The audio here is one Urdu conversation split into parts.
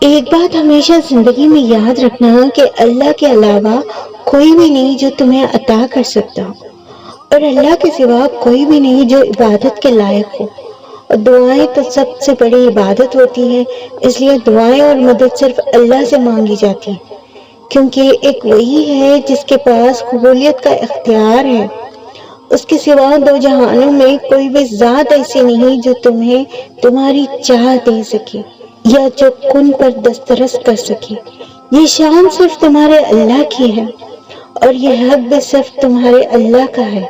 ایک بات ہمیشہ زندگی میں یاد رکھنا کہ اللہ کے علاوہ کوئی بھی نہیں جو تمہیں عطا کر سکتا، اور اللہ کے سوا کوئی بھی نہیں جو عبادت کے لائق ہو۔ اور دعائیں تو سب سے بڑی عبادت ہوتی ہیں، اس لیے دعائیں اور مدد صرف اللہ سے مانگی جاتی ہیں، کیونکہ ایک وہی ہے جس کے پاس قبولیت کا اختیار ہے۔ اس کے سوا دو جہانوں میں کوئی بھی ذات ایسی نہیں جو تمہیں تمہاری چاہ دے سکے یا جو کن پر دسترس کر سکے۔ یہ شان صرف تمہارے اللہ کی ہے، اور یہ حق بھی صرف تمہارے اللہ کا ہے۔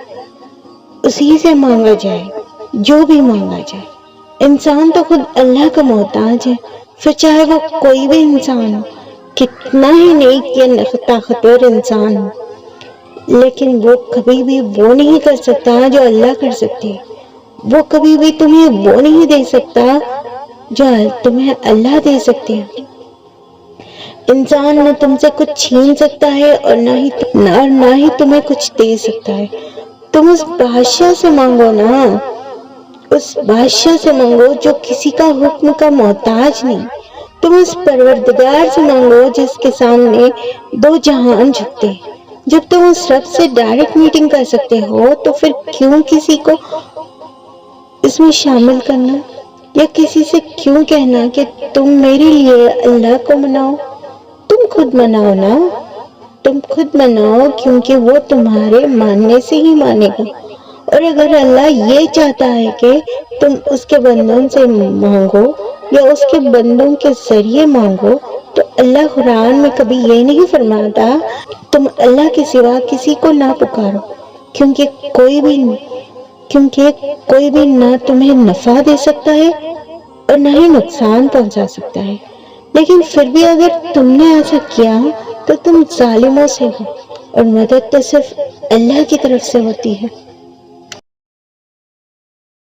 اسی سے مانگا جائے جو بھی مانگا جائے۔ انسان تو خود اللہ کا محتاج ہے، پھر چاہے وہ کوئی بھی انسان ہو، کتنا ہی نیک یا طاقتور انسان ہو، لیکن وہ کبھی بھی وہ نہیں کر سکتا جو اللہ کر سکتے۔ وہ کبھی بھی تمہیں وہ نہیں دے سکتا جو تمہیں اللہ دے سکتے ہیں۔ انسان نہ تم سے کچھ چھین سکتا ہے اور نہ ہی تمہیں کچھ دے سکتا ہے۔ تم اس بادشاہ سے مانگو نا، اس بادشاہ سے مانگو جو کسی کا حکم کا محتاج نہیں۔ تم اس پروردگار سے مانگو جس کے سامنے دو جہان جھکتے ہیں۔ جب تم اس رب سے ڈائریکٹ میٹنگ کر سکتے ہو تو پھر کیوں کسی کو اس میں شامل کرنا، یا کسی سے کیوں کہنا کہ تم میرے لیے اللہ کو مناؤ؟ تم خود مناؤ نا، تم خود مناؤ، کیونکہ وہ تمہارے ماننے سے ہی مانے گا۔ اور اگر اللہ یہ چاہتا ہے کہ تم اس کے بندوں سے مانگو یا اس کے بندوں کے ذریعے مانگو، تو اللہ قرآن میں کبھی یہ نہیں فرماتا تم اللہ کے سوا کسی کو نہ پکارو، کیونکہ کوئی بھی نہ تمہیں نفع دے سکتا ہے اور نہ ہی نقصان پہنچا سکتا ہے۔ لیکن پھر بھی اگر تم نے ایسا کیا تو تم ظالموں سے ہو، اور مدد تو صرف اللہ کی طرف سے ہوتی ہے۔